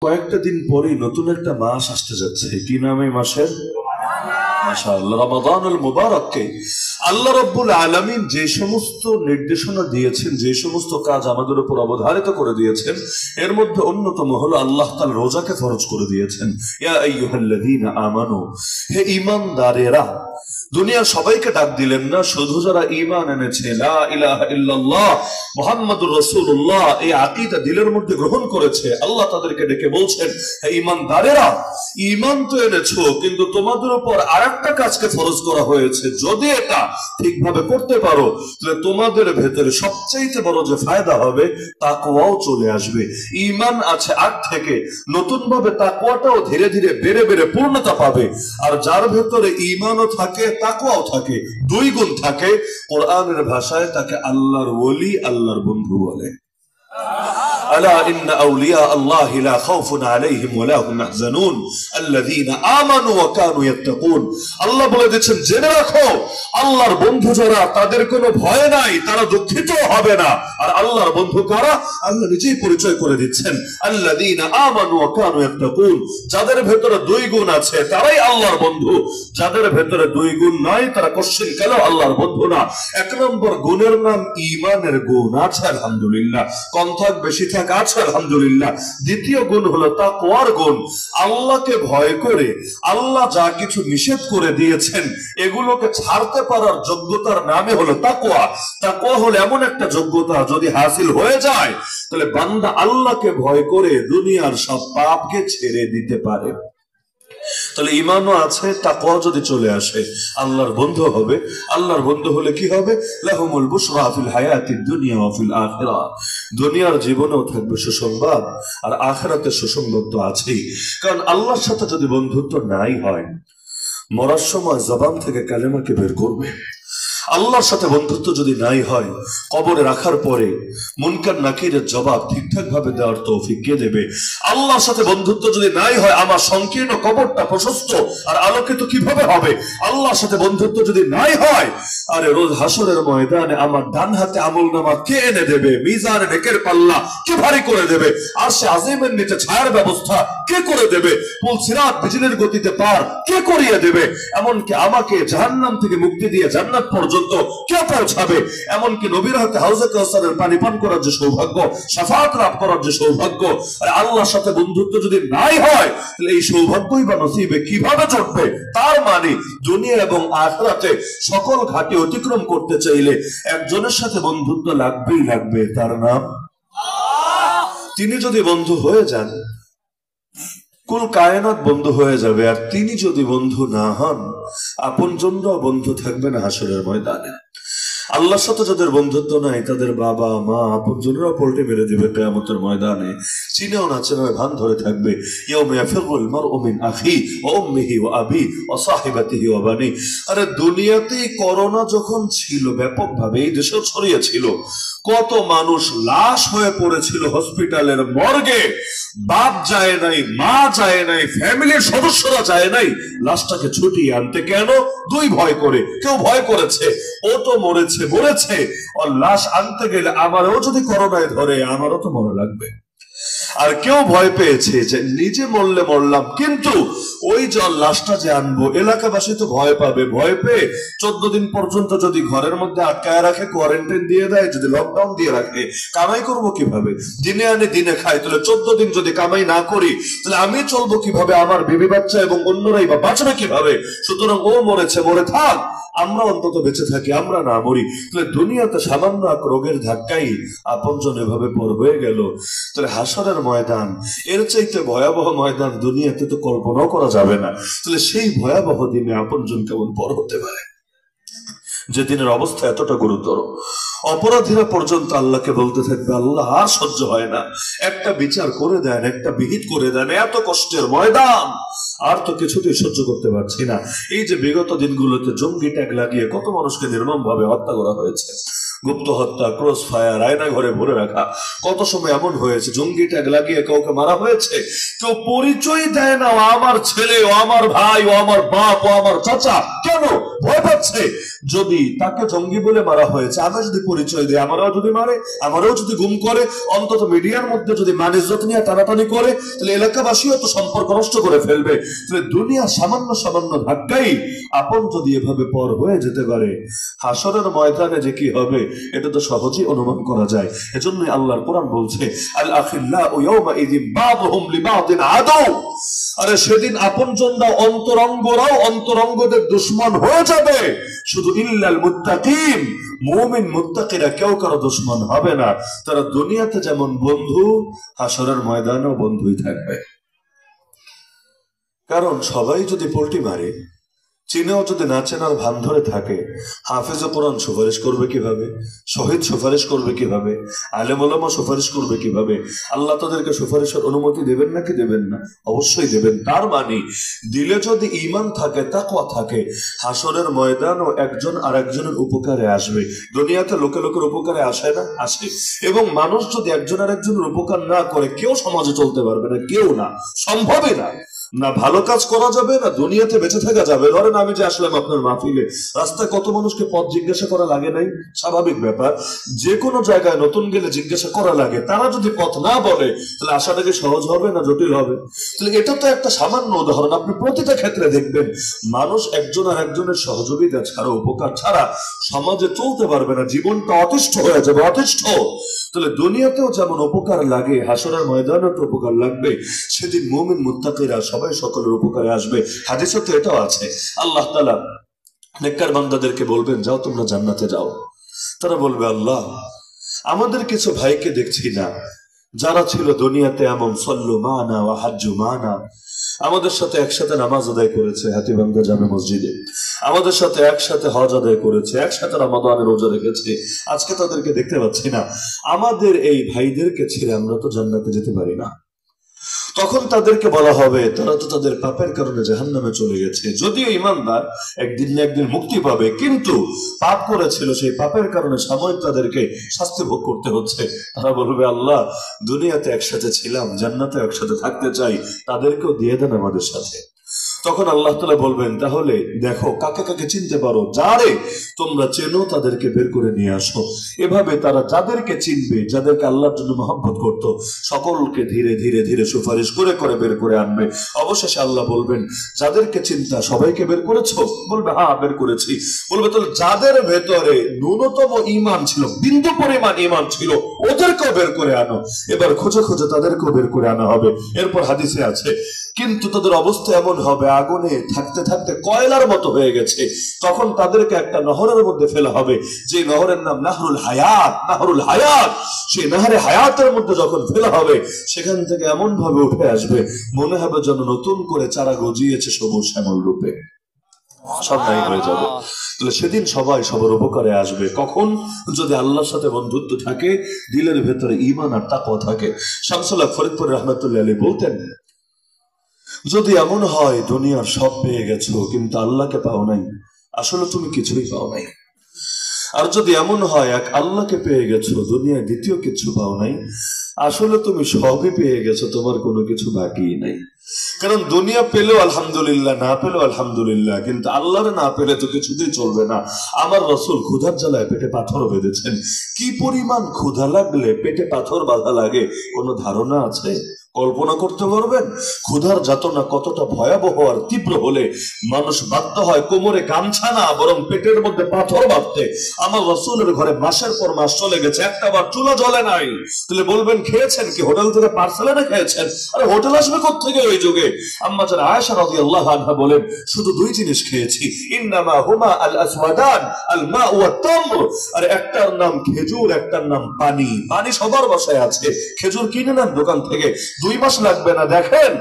কয়েকটা দিন পরেই নতুন একটা মাস আসতে যাচ্ছে। কি নাম এই মাসের? মাশাআল্লাহ, রমাদানুল মুবারককে আল্লাহ রাব্বুল আলামিন যে সমস্ত নির্দেশনা দিয়েছেন, যে সমস্ত কাজ আমাদের উপর অবধারিত করে দিয়েছেন, এর মধ্যে অন্যতম হলো আল্লাহ তাআলা রোজাকে ফরজ করে দিয়েছেন। ইয়া আইয়ুহাল্লাযীনা আমানু, হে ঈমানদারেরা। দুনিয়ার সবাইকে ডাক দিলেন না, শুধু যারা ঈমান এনেছে, লা ইলাহা ইল্লাল্লাহ মুহাম্মাদুর রাসূলুল্লাহ, এই আকীদা দিলের মধ্যে গ্রহণ করেছে, আল্লাহ তাদেরকে ডেকে বলছেন, হে ঈমানদারেরা, ঈমান তো এনেছো, কিন্তু তোমাদের উপর আরেকটা কাজকে ফরজ করা হয়েছে। যদি এটা ঠিকভাবে করতে পারো, তাহলে তোমাদের ভেতরে সবচেয়ে বড় যে ফায়দা হবে, তাকওয়াও চলে আসবে। ঈমান আছে আগ থেকে, নতুন ভাবে তাকওয়াটাও ধীরে ধীরে বেড়ে বেড়ে পূর্ণতা পাবে। আর যার ভেতরে ঈমানও থাকে, তাকওয়াও থাকে, দুই গুণ থাকে, কোরআনের ভাষায় তাকে আল্লাহর ওলি, আল্লাহর বন্ধু বলে। আলা ইন্না আউলিয়া আল্লাহি লা খাউফুন আলাইহিম ওয়া লা হুম ইয়াহজানুন আল্লাযীনা আমানু ওয়া কানু ইয়াত্তাকুন। আল্লাহ বলে দিয়েছেন, জেনে রাখো, আল্লাহর বন্ধু যারা, তাদের কোনো ভয় নাই, তারা দুঃখিত হবে না। আর আল্লাহর বন্ধু কারা? আল্লাহ নিজেই পরিচয় করে দিচ্ছেন, আল্লাযীনা আমানু ওয়া কানু ইয়াত্তাকুন। যাদের ভেতরে দুই গুণ আছে, তারাই আল্লাহর বন্ধু। যাদের ভেতরে দুই গুণ নাই, তারা কোশ্চেন কেন আল্লাহর বন্ধু না। এক নম্বর গুণের নাম ঈমানের গুণ, আছে আলহামদুলিল্লাহ, কম থাক বেশি থাক আছে আলহামদুলিল্লাহ। দ্বিতীয় গুণ হলো তাকওয়ার গুণ। আল্লাহকে ভয় করে আল্লাহ যা কিছু নিষেধ করে দিয়েছেন, এগুলোকে ছাড়তে পারার যোগ্যতার নামে হলো তাকওয়া। তাকওয়া হলো এমন একটা যোগ্যতা, যদি হাসিল হয়ে যায়, তাহলে বান্দা আল্লাহকে ভয় করে দুনিয়ার সব পাপকে ছেড়ে দিতে পারে। তাহলে ঈমানও আছে, তাকওয়া যদি চলে আসে, আল্লাহর বন্ধু হবে। আল্লাহর বন্ধু হলে কি হবে? লাহুমুল বুশরা ফিল হায়াতিদ দুনিয়া ওয়া ফিল আখিরাহ। দুনিয়ার জীবনেও থাকবে সুসংবাদ, আর আখিরাতে সুসংবাদ তো আছেই। কারণ আল্লাহর সাথে যদি বন্ধুত্ব নাই হয়, মরার সময় জবান থেকে কালেমাকে বের করবে। আল্লাহর সাথে বন্ধুত্ব যদি নাই হয়, কবরে রাখার পরে মুনকার নাকিরের জবাব ঠিকঠাক ভাবে দেওয়ার তৌফিক কে দেবে? আল্লাহর সাথে বন্ধুত্ব যদি নাই হয়, আমার সংকীর্ণ কবরটা প্রশস্ত আর আলোকিত কিভাবে হবে? আল্লাহর সাথে বন্ধুত্ব যদি নাই হয়, আরে রোজ হাসরের ময়দানে আমার ডান হাতে আমলনামা কে এনে দেবে? মিজানে নেকের পাল্লা কে ভারী করে দেবে? আরশে আজিমের নিচে ছায়ার ব্যবস্থা কে করে দেবে? পুল সিরাত বিজলির গতিতে পার কে করিয়ে দেবে? এমনকি আমাকে জাহান্নাম থেকে মুক্তি দিয়ে জান্নাত পর্যন্ত কে পৌঁছাবে? এমনকি নবীর হাতে হাউজে কাউসারের পানি পান করার যে সৌভাগ্য, শাফাআত লাভ করার যে সৌভাগ্য, আর আল্লাহর সাথে বন্ধুত্ব যদি নাই হয়, তাহলে এই সৌভাগ্যই বা নসিবে কিভাবে জুটবে? তার মানে দুনিয়া এবং আখিরাতে সকল ঘাটি অতিক্রম করতে চাইলে একজনের সাথে বন্ধুত্ব লাগবেই লাগবে, তার নাম আল্লাহ। তিনি যদি বন্ধু হয়ে যান, কুল কায়নাত বন্ধু হয়ে যাবে। আর তিনি যদি বন্ধু না হন, আপনজনরাও বন্ধু থাকবে না হাসরের ময়দানে। আল্লাহর সাথে যাদের বন্ধুত্ব নাই, তাদের বাবা মা আপনজনরাও পল্টে মেরে দিবে কিয়ামতের ময়দানে। চিনেও না চেনার ভান ধরে থাকবে। ইয়াউমা ইয়াফিরুল মারউ মিন আখি ওয়া উম্মিহি ওয়া আবি ওয়া সাহিবাতিহি ওয়া বানি। আরে দুনিয়াতেই করোনা যখন ছিল ব্যাপকভাবে, এই দেশেও ছড়িয়েছিল, কত মানুষ লাশ হয়ে পড়েছিল হসপিটালের মর্গে। বাপ যায় নাই, মা যায় নাই, ফ্যামিলির সদস্যরা যায় নাই লাশটাকে ছুটিয়ে আনতে। কেন? দুই ভয় করে। কেউ ভয় করেছে, ও তো মরেছে মরেছে, ওর লাশ আনতে গেলে আমারও যদি করোনায় ধরে, আমারও তো মরে লাগবে। আর কেউ ভয় পেয়েছে যে নিজে মরলে মরলাম, কিন্তু ওই জল লাশটা যে আনবো, এলাকাবাসী তো ভয় পাবে। ভয় পেয়ে 14 দিন পর্যন্ত যদি ঘরের মধ্যে আটকায় রাখে, কোয়ারেন্টাইন দিয়ে দেয়, যদি লকডাউন দিয়ে রাখে, কামাই করবো কিভাবে? দিনে আনে দিনে খাই, তাহলে 14 দিন যদি কামাই না করি, তাহলে আমি চলবো কিভাবে? আমার বিবি বাচ্চা এবং অন্যরাই বা বাঁচবে কিভাবে? সুতরাং ও মরেছে, মরে থাক, আমরা অন্তত বেঁচে থাকি, আমরা না মরি। তাহলে দুনিয়াতে সামান্য এক রোগের ধাক্কাই আপনজন এভাবে পর হয়ে গেল। তাহলে হাসরের ময়দান, এর চাইতে ভয়াবহ ময়দান দুনিয়াতে তো কল্পনাও করা যাবে না। তাহলে সেই ভয়াবহ দিনে আপনজন কেমন পর হতে পারে, যে দিনের অবস্থা এতটা গুরুতর। অপরাধীরা পর্যন্ত আল্লাহকে বলতে থাকবে, আল্লাহ আর সহ্য হয় না, একটা বিচার করে দেন, একটা বিহিত করে দেন, এত কষ্টের ময়দান আর তো কিছুতেই সহ্য করতে পারছি না। এই যে বিগত দিনগুলোতে জঙ্গি ট্যাগ লাগিয়ে কত মানুষকে নির্মম ভাবে হত্যা করা হয়েছে, গুপ্ত হত্যা, ক্রস ফায়ার, আয়না ঘরে ভরে রাখা, কত সময় এমন হয়েছে জঙ্গি ট্যাগ লাগিয়ে কাউকে মারা হয়েছে, কেউ পরিচয় দেয় না, ও আমার ছেলে, ও আমার ভাই, ও আমার বাপ, ও আমার চাচা। কেন? ভয় পাচ্ছে। যদি তাকে জঙ্গি বলে মারা হয়েছে, আমি যদি পরিচয় দিই, আমারও যদি মারে, আমারও যদি গুম করে, অন্তত মিডিয়ার মধ্যে যদি মান ইজ্জত নিয়ে টানাটানি করে, তাহলে এলাকাবাসীও তো সম্পর্ক নষ্ট করে ফেলবে। তাহলে দুনিয়া সামান্য সামান্য ধাক্কাই আপন যদি এভাবে পর হয়ে যেতে পারে, হাসরের ময়দানে যে কি হবে এটা তো সহজেই অনুমান করা যায়। এজন্যই আল্লাহর কোরআন বলছে, আল আখিল্লাউ ইয়াওমাইযিন বাযুহুম লিবাযিন আদু। আরে সেদিন আপনজনরা অন্তরঙ্গরাও অন্তরঙ্গদের দুশমন হয়ে যাবে, শুধু ইল্লাল মুত্তাকিন, মুমিন মুত্তাকিরা কেউ কারো দুশমন হবে না। তারা দুনিয়াতে যেমন বন্ধু, হাসরের ময়দানেও বন্ধুই থাকবে। কারণ সবাই যদি পল্টি মারে, চীনেও যদি না চেনার ভান ধরে থাকে, হাফেজ কোরআন সুপারিশ করবে কিভাবে? শহীদ সুপারিশ করবে কিভাবে? আলেম ওলামা সুপারিশ করবে কিভাবে? আল্লাহ তাদেরকে সুপারিশের অনুমতি দেবেন নাকি দেবেন না? অবশ্যই দেবেন। তার মানে দিলে যদি ঈমান থাকে, তাকওয়া থাকে, হাসরের ময়দানও একজন আর একজনের উপকারে আসবে। দুনিয়াতে লোকে লোকের উপকারে আসে না? আসে। এবং মানুষ যদি একজন আর একজনের উপকার না করে, কেউ সমাজে চলতে পারবে না, কেউ না, সম্ভবই না। না ভালো কাজ করা যাবে, না দুনিয়াতে বেঁচে থাকা যাবে। ধরেন আমি যে আসলাম আপনার মাহফিলে, রাস্তায় কত মানুষকে পথ জিজ্ঞাসা করা লাগে নাই? স্বাভাবিক ব্যাপার। যে কোনো জায়গায় নতুন গেলে জিজ্ঞাসা করা লাগে। তারা যদি পথ না বলে, তাহলে আসাটাকে সহজ হবে না জটিল হবে? তাহলে এটা তো একটা সামান্য উদাহরণ। আপনি প্রতিটা ক্ষেত্রে দেখবেন মানুষ একজন আর একজনের সহযোগিতা ছাড়া, উপকার ছাড়া সমাজে চলতে পারবে না, জীবনটা অতিষ্ঠ হয়ে যাবে, অতিষ্ঠ। তাহলে দুনিয়াতেও যেমন উপকার লাগে, হাসরের ময়দানেও তো উপকার লাগবে। সেদিন মুমিন মুত্তাকিরা সবাই সকলের উপকারে আসবে। হাদিসে তো এটাও আছে, আল্লাহ তাআলা নেককার বান্দাদেরকে বলবেন, যাও তোমরা জান্নাতে যাও। তারা বলবে, আল্লাহ আমাদের কিছু ভাইকে দেখছি না, যারা ছিল দুনিয়াতে এমন সল্লু মানা ওয়া হাজ্জু মানা, আমাদের সাথে একসাথে নামাজ আদায় করেছে হাতিবান্ধা জামে মসজিদে, আমাদের সাথে একসাথে হজ আদায় করেছে, একসাথে রমাদানের রোজা রেখেছে, আজকে তাদেরকে দেখতে পাচ্ছি না। আমাদের এই ভাইদেরকে ছেড়ে আমরা তো জান্নাতে যেতে পারি না। তখন তাদেরকে বলা হবে, তারা তো তাদের পাপের কারণে জাহান্নামে চলে গেছে। যদিও ইমানদার একদিন না একদিন মুক্তি পাবে, কিন্তু পাপ করেছিল, সেই পাপের কারণে সাময়িক তাদেরকে শাস্তি ভোগ করতে হচ্ছে। তারা বলবে, আল্লাহ দুনিয়াতে একসাথে ছিলাম, জান্নাতে একসাথে থাকতে চাই, তাদেরকেও দিয়ে দেন আমাদের সাথে। তখন আল্লাহ তাআলা বলবেন, তাহলে দেখো কাকে কাকে চিনতে পারো, যারে তোমরা চেনো তাদেরকে বের করে নিয়ে আসো। এভাবে তারা যাদেরকে চিনবে, যাদেরকে আল্লাহর জন্য মহব্বত করত, সকলকে ধীরে ধীরে ধীরে সুপারিশ করে করে বের করে আনবে। অবশেষে আল্লাহ বলবেন, যাদেরকে চিন্তা সবাইকে বের করেছো? বলবে, হ্যাঁ বের করেছি। বলবে, তাহলে যাদের ভেতরে ন্যূনতম ঈমান ছিল, বিন্দু পরিমাণ ঈমান ছিল, ওদেরকেও বের করে আনো। এবার খুঁজে খুঁজে তাদেরকেও বের করে আনা হবে। এরপর হাদিসে আছে, কিন্তু তাদের অবস্থা এমন হবে, আগুনে থাকতে থাকতে কয়লার মতো হয়ে গেছে। তখন তাদেরকে একটা নহরের মধ্যে ফেলা হবে, যে নহরের নাম নাহরুল হায়াত। নাহরুল হায়াত, সেই নাহরে হায়াতের মধ্যে যখন ফেলা হবে, সেখান থেকে এমন ভাবে উঠে আসবে, মনে হবে যেন নতুন করে চারা গজিয়েছে সবুজ শ্যামল রূপে, সব নাই হয়ে যাবে। তাহলে সেদিন সবাই সবার উপকারে আসবে। কখন? যদি আল্লাহর সাথে বন্ধুত্ব থাকে, দিলের ভেতরে ঈমান আর তাকওয়া থাকে। শামসুল হক ফরিদপুর রাহমাতুল্লাহ আলাইহি বলতেন, যদি এমন হয় দুনিয়ার সব পেয়ে গেছো কিন্তু আল্লাহকে পাও নাই, আসলে তুমি কিছুই পাও নাই। আর যদি এমন হয় এক আল্লাহকে পেয়ে গেছো, দুনিয়ায় দ্বিতীয় কিছু পাও নাই, আসলে তুমি সবই পেয়ে গেছো, তোমার কোনো কিছু বাকি নাই। কারণ দুনিয়া পেলেও আলহামদুলিল্লাহ, না পেলেও আলহামদুলিল্লাহ, কিন্তু আল্লাহরে না পেলে তো কিছুতেই চলবে না। আমার রাসূল ক্ষুধার জ্বালায় পেটে পাথর বেঁধেছেন। কি পরিমাণ ক্ষুধা লাগলে পেটে পাথর বাঁধা লাগে কোনো ধারণা আছে? কল্পনা করতে পারবেন? ক্ষুধার যাতনা কতটা ভয়াবহ আর তীব্র হলে মানুষ বাধ্য হয় কোমরে গামছা না, বরং পেটের মধ্যে পাথর বাঁধতে। আমার রাসূলের ঘরে মাসের পর মাস চলে গেছে, একটা বার চুলা জ্বলে নাই। তাহলে বলবেন, খেয়েছেন কি? হোটেল থেকে পার্সেল এনে খেয়েছেন? আরে হোটেল আসবে কোত্থেকে ওই যুগে? আম্মা জান আয়েশা রাদিয়াল্লাহু আনহা বলেন, শুধু দুই জিনিস খেয়েছি, ইন্নামা হুমা আল আসওয়াদান আল মা ওয়া তামর। আর একটার নাম খেজুর, একটার নাম পানি। পানি সবার বাসায় আছে, খেজুর কিনে নেন দোকান থেকে, 2 মাস লাগবে না। দেখেন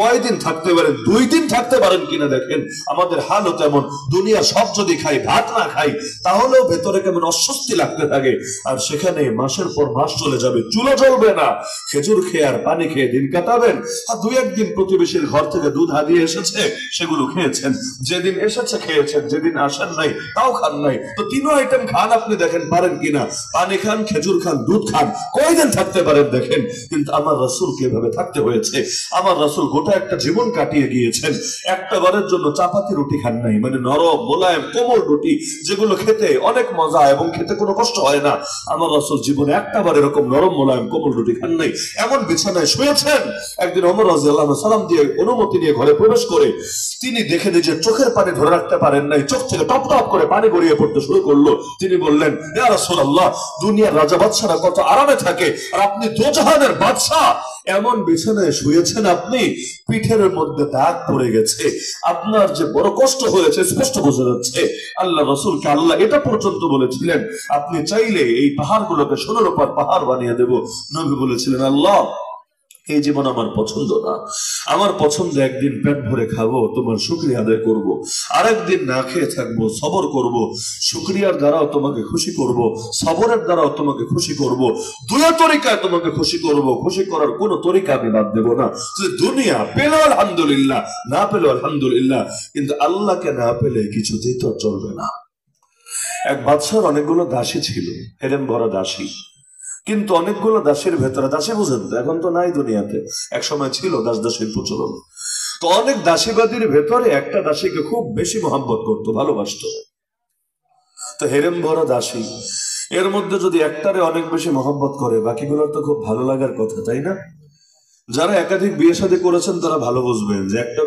কয়দিন থাকতে পারেন, 2 দিন থাকতে পারেন কিনা দেখেন। আমাদের হালও তেমন। দুনিয়া সব যদি খাই, ভাত না খাই, তাহলেও ভেতরে কেমন অস্বস্তি লাগতে থাকে। আর সেখানে মাসের পর মাস চলে যাবে, চুলা জ্বলবে না, খেজুর খেয়ে আর পানি খেয়ে দিন কাটাবেন। আর 2-1 দিন প্রতিবেশীর ঘর থেকে দুধ হাদিয়ে এসেছে, সেগুলো খেয়েছেন। যেদিন এসেছে খেয়েছেন, যেদিন আসেন নাই তাও খান নাই। তো 3 আইটেম খান, আপনি দেখেন পারেন কিনা। পানি খান, খেজুর খান, দুধ খান, কয়দিন থাকতে পারেন দেখেন। কিন্তু আমার রাসূলকে এভাবে থাকতে হয়েছে। আমার রাসূল মোটা একটা জীবন কাটিয়ে গিয়েছেন, একটা বারের জন্য চাপাতি রুটি খান নাই, মানে নরম মোলায়েম কোমল রুটি যেগুলো খেতে অনেক মজা এবং খেতে কোনো কষ্ট হয় না। আমার রাসূল জীবনে একটা বার এরকম নরম মোলায়েম কোমল রুটি খান নাই। এমন বিছানায় শুয়েছেন, একদিন ওমর রাদিয়াল্লাহু আনহু সালাম দিয়ে অনুমতি নিয়ে ঘরে প্রবেশ করে তিনি দেখে নিজের চোখের পানি ধরে রাখতে পারেন নাই, চোখ থেকে টপ টপ করে পানি গড়িয়ে পড়তে শুরু করলো। তিনি বললেন, ইয়া রাসূলুল্লাহ, দুনিয়ার রাজা বাদশারা কত আরামে থাকে, আর আপনি দোজাহানের বাদশা, এমন বিছানায় শুয়েছেন আপনি, পিঠের মধ্যে দাগ পড়ে গেছে, আপনার যে বড় কষ্ট হয়েছে স্পষ্ট বোঝা যাচ্ছে। আল্লাহ রাসূলকে আল্লাহ এটা পর্যন্ত বলেছিলেন, আপনি চাইলে এই পাহাড়গুলোকে সোনার উপর পাহাড় বানিয়ে দেব। নবী বলেছিলেন, আল্লাহ, এই জীবন আমার পছন্দ না, আমার পছন্দ একদিন পেট ভরে খাবো, তোমার শুকরিয়া আদায় করব, আরেকদিন না খেয়ে থাকবো, সবর করব, শুকরিয়ার দ্বারাও তোমাকে খুশি করব, সবরের দ্বারাও তোমাকে খুশি করব, দুই তরিকায় তোমাকে খুশি করব, খুশি করার কোন তরিকা আমি বাদ দেব না। দুনিয়া পেলো আলহামদুলিল্লাহ, না পেলো আলহামদুলিল্লাহ, কিন্তু আল্লাহকে না পেলে কিছুতেই তো চলবে না। এক বাদশার অনেকগুলো দাসী ছিল, হেরেম ভরা দাসী, কিন্তু অনেকগুলো দাসের ভেতরে, দাসী বুঝেন তো, এখন তো নাই দুনিয়াতে, এক সময় ছিল দাস দাসীর প্রচলন। তো অনেক দাসীবাদীর ভেতরে একটা দাসীকে খুব বেশি মহব্বত করতো, ভালোবাসতো। তো হেরেম ভরা দাসী, এর মধ্যে যদি একটারে অনেক বেশি মহব্বত করে, বাকিগুলোর তো খুব ভালো লাগার কথা, তাই না? যারা একাধিক বিয়ে শাদী করেছেন তারা ভালো বুঝবেন যে একটা